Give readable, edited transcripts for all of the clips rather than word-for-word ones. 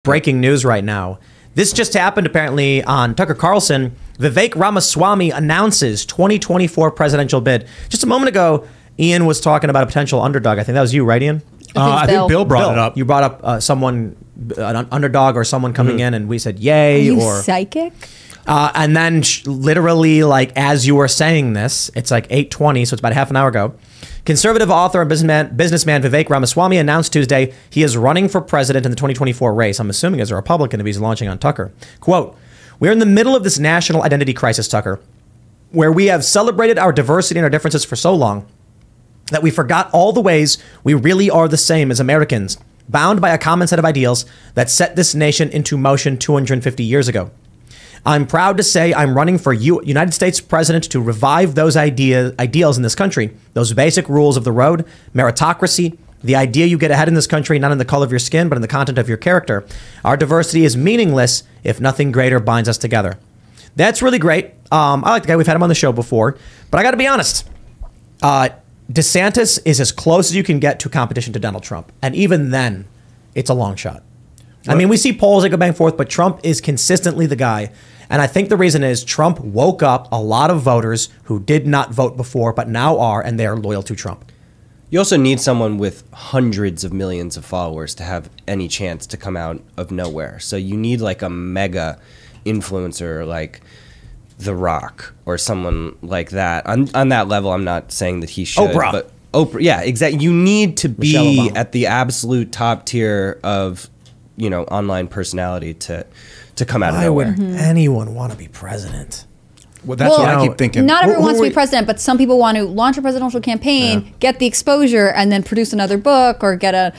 Breaking news right now. This just happened apparently on Tucker Carlson. Vivek Ramaswamy announces 2024 presidential bid. Just a moment ago, Ian was talking about a potential underdog. I think that was you, right, Ian? I think Bill brought it up. You brought up an underdog or someone coming in, and we said, yay. Are you or psychic? And then literally, like, as you were saying this, it's like 8:20, so it's about half an hour ago. Conservative author and businessman Vivek Ramaswamy announced Tuesday he is running for president in the 2024 race. I'm assuming as a Republican if he's launching on Tucker. Quote, "We're in the middle of this national identity crisis, Tucker, where we have celebrated our diversity and our differences for so long that we forgot all the ways we really are the same as Americans, bound by a common set of ideals that set this nation into motion 250 years ago. I'm proud to say I'm running for United States president to revive those ideals in this country, those basic rules of the road, meritocracy, the idea you get ahead in this country, not in the color of your skin, but in the content of your character. Our diversity is meaningless if nothing greater binds us together." That's really great. I like the guy. We've had him on the show before, but I got to be honest. DeSantis is as close as you can get to competition to Donald Trump. And even then, it's a long shot. I mean, we see polls that go back and forth, but Trump is consistently the guy. And I think the reason is Trump woke up a lot of voters who did not vote before, but now are, and they are loyal to Trump. You also need someone with hundreds of millions of followers to have any chance to come out of nowhere. So you need like a mega influencer like The Rock or someone like that. On that level, I'm not saying that he should. Oprah. But Oprah, yeah, exactly. You need to be at the absolute top tier of, you know, online personality to come out of nowhere. Why would anyone want to be president? Well, that's what I keep thinking. Not everyone wants to be president, but some people want to launch a presidential campaign, get the exposure, and then produce another book or get a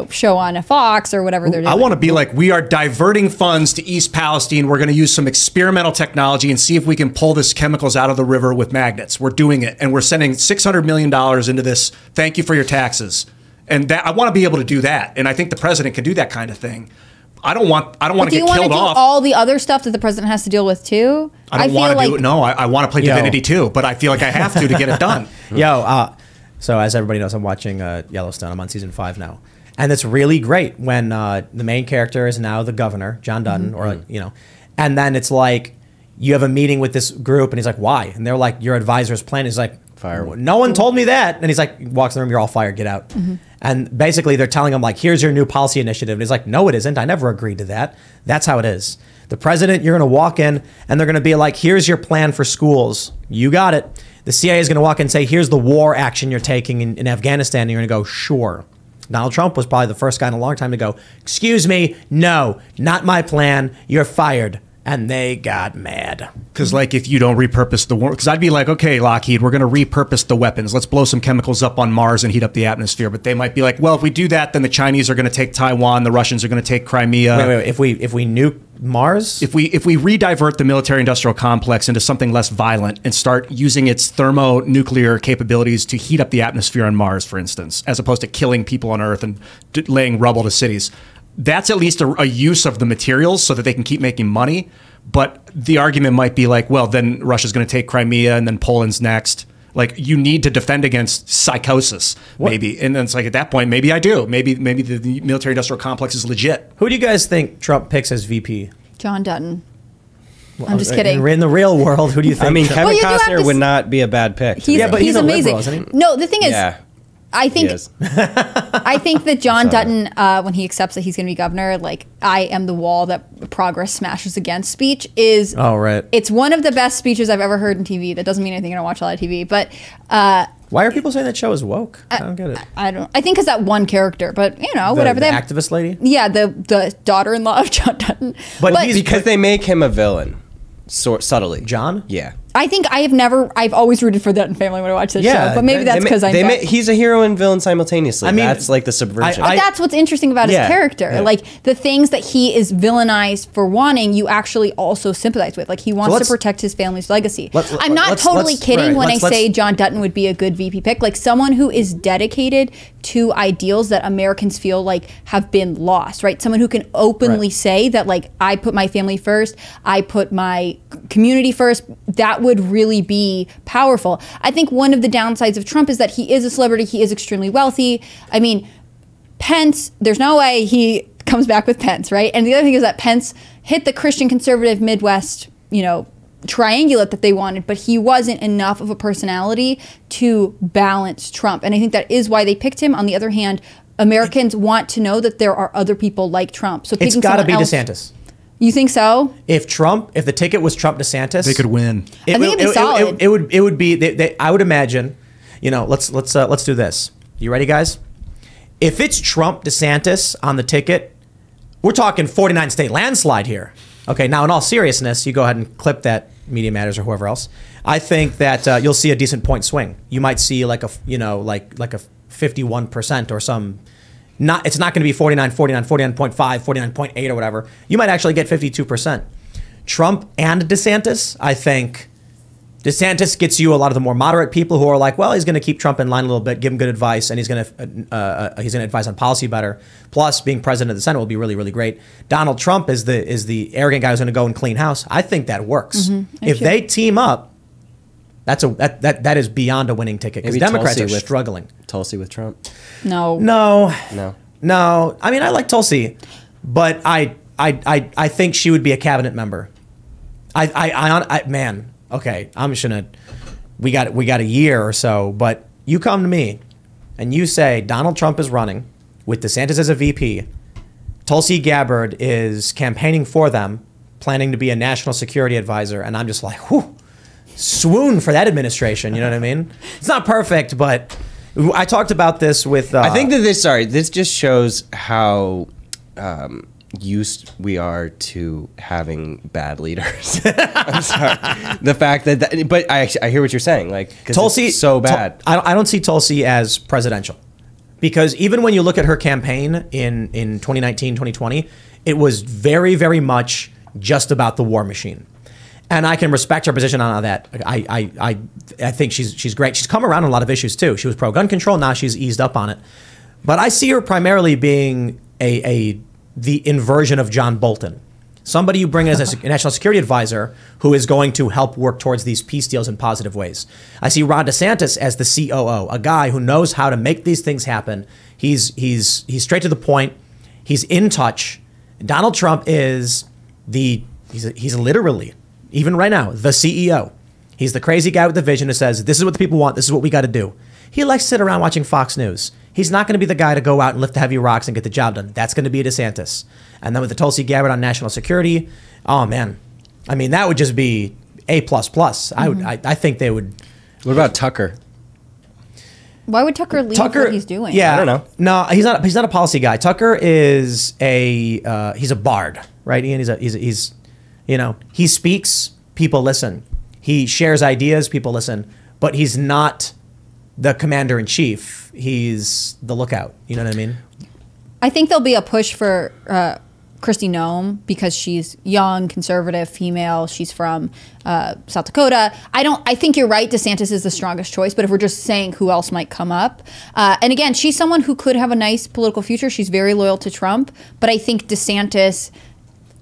show on a Fox or whatever they're doing. I want to be like, we are diverting funds to East Palestine. We're going to use some experimental technology and see if we can pull this chemicals out of the river with magnets. We're doing it, and we're sending $600 million into this. Thank you for your taxes. And that I want to be able to do that, and I think the president can do that kind of thing. I don't want to get killed off. Do you want to do all the other stuff that the president has to deal with too? I don't want to do it. No, I want to play Divinity too, but I feel like I have to get it done. So as everybody knows, I'm watching Yellowstone. I'm on season 5 now, and it's really great when the main character is now the governor, John Dutton, and then it's like you have a meeting with this group, and he's like, "Why?" And they're like, "Your advisor's plan." He's like, "Fire! No one told me that." And he's like, walks in the room, "You're all fired. Get out." And basically they're telling him like, "Here's your new policy initiative." And he's like, "No, it isn't. I never agreed to that." That's how it is. The president, you're going to walk in and they're going to be like, "Here's your plan for schools. You got it." The CIA is going to walk in and say, "Here's the war action you're taking in Afghanistan." And you're going to go, "Sure." Donald Trump was probably the first guy in a long time to go, "Excuse me, no, not my plan. You're fired." And they got mad. Because, like, if you don't repurpose the war, because I'd be like, okay, Lockheed, we're going to repurpose the weapons. Let's blow some chemicals up on Mars and heat up the atmosphere. But they might be like, well, if we do that, then the Chinese are going to take Taiwan, the Russians are going to take Crimea. Wait. If we nuke Mars? If we redivert the military-industrial complex into something less violent and start using its thermonuclear capabilities to heat up the atmosphere on Mars, for instance, as opposed to killing people on Earth and laying rubble to cities, that's at least a use of the materials so that they can keep making money. But the argument might be like, well, then Russia's going to take Crimea and then Poland's next. Like, you need to defend against psychosis, maybe. And then it's like, at that point, maybe I do. Maybe the military-industrial complex is legit. Who do you guys think Trump picks as VP? John Dutton. I'm just kidding. In the real world, who do you think? I mean, Kevin Costner would not be a bad pick. He's amazing. Liberal, isn't he? No, the thing is, I think that John Dutton, when he accepts that he's going to be governor, like, "I am the wall that progress smashes against" speech is. Oh, right. It's one of the best speeches I've ever heard in TV. That doesn't mean anything. I don't watch a lot of TV, but. Why are people saying that show is woke? I don't get it. I think because that one character, but whatever. The activist lady. Yeah, the daughter-in-law of John Dutton. But because they make him a villain, subtly. John. Yeah. I think I've always rooted for Dutton family when I watch this show, but maybe that's because he's a hero and villain simultaneously. I mean, that's like the subversion. But that's what's interesting about his character. Yeah. Like, the things that he is villainized for wanting, you actually also sympathize with. Like, he wants to protect his family's legacy. I'm not totally kidding when I say John Dutton would be a good VP pick. Like, someone who is dedicated to ideals that Americans feel like have been lost, right? Someone who can openly say that, like, I put my family first, I put my community first. That would really be powerful. I think one of the downsides of Trump is that he is a celebrity. He is extremely wealthy. I mean, Pence, there's no way he comes back with Pence, right? And the other thing is that Pence hit the Christian conservative Midwest, triangulate that they wanted, but he wasn't enough of a personality to balance Trump. And I think that is why they picked him. On the other hand, Americans want to know that there are other people like Trump. So it's got to be DeSantis. You think so? If the ticket was Trump DeSantis, they could win. I think it'd be solid. It would be. I would imagine. Let's do this. You ready, guys? If it's Trump DeSantis on the ticket, we're talking 49 state landslide here. Okay. Now, in all seriousness, you go ahead and clip that, Media Matters or whoever else. I think that you'll see a decent point swing. You might see like a 51% or some. It's not going to be 49, 49.5, 49.8 or whatever. You might actually get 52%. Trump and DeSantis, I think DeSantis gets you a lot of the more moderate people who are like, well, he's going to keep Trump in line a little bit, give him good advice, and he's going to advise on policy better. Plus, being president of the Senate will be really, really great. Donald Trump is the arrogant guy who's going to go and clean house. I think that works. If they team up, that is beyond a winning ticket because Democrats are struggling. Tulsi with Trump? No. I mean, I like Tulsi, but I think she would be a cabinet member. Man. Okay, I'm just gonna. We got a year or so, but you come to me, and you say Donald Trump is running with DeSantis as a VP. Tulsi Gabbard is campaigning for them, planning to be a national security advisor, and I'm just like, whew, swoon for that administration. You know what I mean? It's not perfect, but I talked about this with. I think that this just shows how. Used we are to having bad leaders. I'm sorry. The fact that but I hear what you're saying. Like Tulsi, it's so bad. I don't see Tulsi as presidential because even when you look at her campaign in 2019, 2020, it was very, very much just about the war machine. And I can respect her position on that. I think she's great. She's come around on a lot of issues too. She was pro gun control. Now she's eased up on it. But I see her primarily being the inversion of John Bolton. Somebody you bring in as a national security advisor who is going to help work towards these peace deals in positive ways. I see Ron DeSantis as the COO, a guy who knows how to make these things happen. He's straight to the point. He's in touch. Donald Trump is he's literally, even right now, the CEO. He's the crazy guy with the vision who says, this is what the people want. This is what we got to do. He likes to sit around watching Fox News. He's not going to be the guy to go out and lift the heavy rocks and get the job done. That's going to be a DeSantis. And then with the Tulsi Gabbard on national security, oh man, I mean that would just be A++. I think they would. What about Tucker? Why would Tucker leave what he's doing? Yeah, I don't know. No, he's not a policy guy. Tucker is he's a bard, right? Ian, he's he speaks, people listen. He shares ideas, people listen. But he's not the commander in chief. He's the lookout. You know what I mean? I think there'll be a push for Christie Guinn because she's young, conservative, female. She's from South Dakota. I think you're right. DeSantis is the strongest choice. But if we're just saying who else might come up, and again, she's someone who could have a nice political future. She's very loyal to Trump. But I think DeSantis,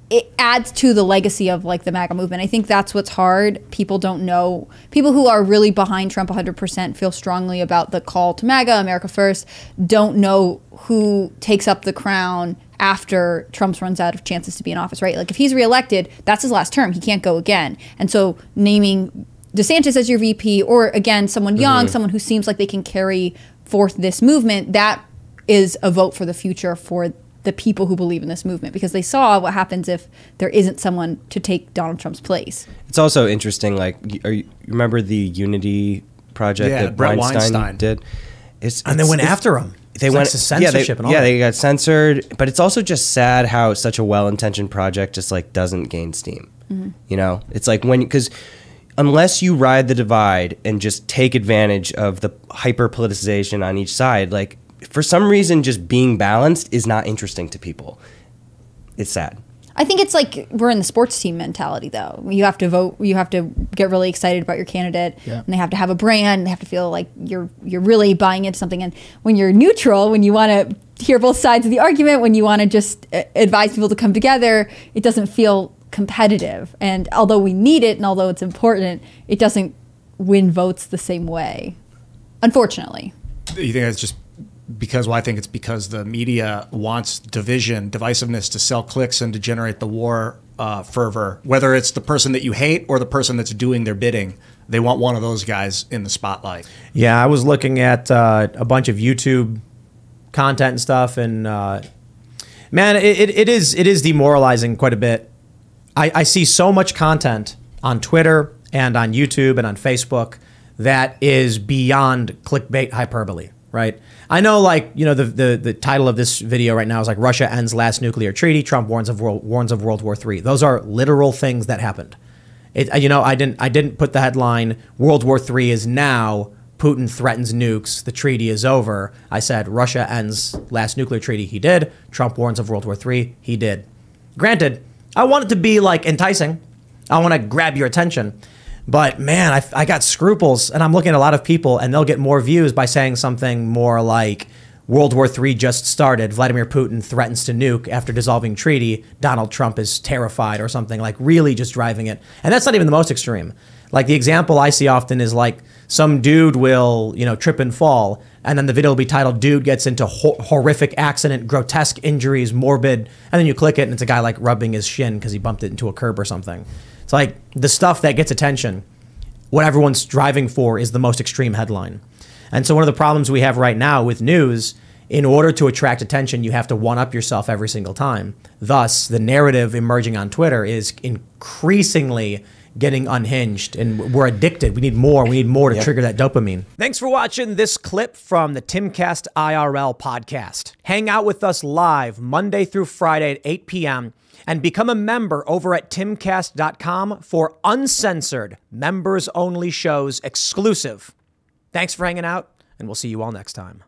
it adds to the legacy of like the MAGA movement. I think that's what's hard. People don't know. People who are really behind Trump 100% feel strongly about the call to MAGA, America First, don't know who takes up the crown after Trump runs out of chances to be in office, right? Like if he's reelected, that's his last term. He can't go again. And so naming DeSantis as your VP or again, someone young, someone who seems like they can carry forth this movement, that is a vote for the future for the people who believe in this movement because they saw what happens if there isn't someone to take Donald Trump's place. It's also interesting, like, you remember the Unity project that Brett Weinstein did? And they went after him. They went to censorship and all that. They got censored. But it's also just sad how such a well-intentioned project just like doesn't gain steam. You know, it's like because unless you ride the divide and just take advantage of the hyper politicization on each side, like, for some reason, just being balanced is not interesting to people. It's sad. I think it's like we're in the sports team mentality, though. You have to vote. You have to get really excited about your candidate, and they have to have a brand. They have to feel like you're really buying into something. And when you're neutral, when you want to hear both sides of the argument, when you want to just advise people to come together, it doesn't feel competitive. And although we need it, and although it's important, it doesn't win votes the same way, unfortunately. You think that's just because, well, I think it's because the media wants division, divisiveness to sell clicks and to generate the war fervor. Whether it's the person that you hate or the person that's doing their bidding, they want one of those guys in the spotlight. Yeah, I was looking at a bunch of YouTube content and stuff, and man, it is demoralizing quite a bit. I see so much content on Twitter and on YouTube and on Facebook that is beyond clickbait hyperbole, right? I know, like, you know, the title of this video right now is like Russia ends last nuclear treaty, Trump warns of World War III. Those are literal things that happened. You know, I didn't put the headline World War III is now, Putin threatens nukes, the treaty is over. I said Russia ends last nuclear treaty, he did. Trump warns of World War III, he did. Granted, I want it to be like enticing. I want to grab your attention. But man, I got scruples, and I'm looking at a lot of people, and they'll get more views by saying something more like World War III just started, Vladimir Putin threatens to nuke after dissolving treaty, Donald Trump is terrified, or something, like really just driving it. And that's not even the most extreme. Like, the example I see often is like some dude will, you know, trip and fall, and then the video will be titled, dude gets into horrific accident, grotesque injuries, morbid, and then you click it and it's a guy like rubbing his shin because he bumped it into a curb or something. It's like the stuff that gets attention, what everyone's driving for is the most extreme headline. And so one of the problems we have right now with news, in order to attract attention, you have to one-up yourself every single time. Thus, the narrative emerging on Twitter is increasingly getting unhinged, and we're addicted. We need more. We need more to trigger that dopamine. Thanks for watching this clip from the Timcast IRL podcast. Hang out with us live Monday through Friday at 8 p.m. and become a member over at timcast.com for uncensored, members-only shows exclusive. Thanks for hanging out, and we'll see you all next time.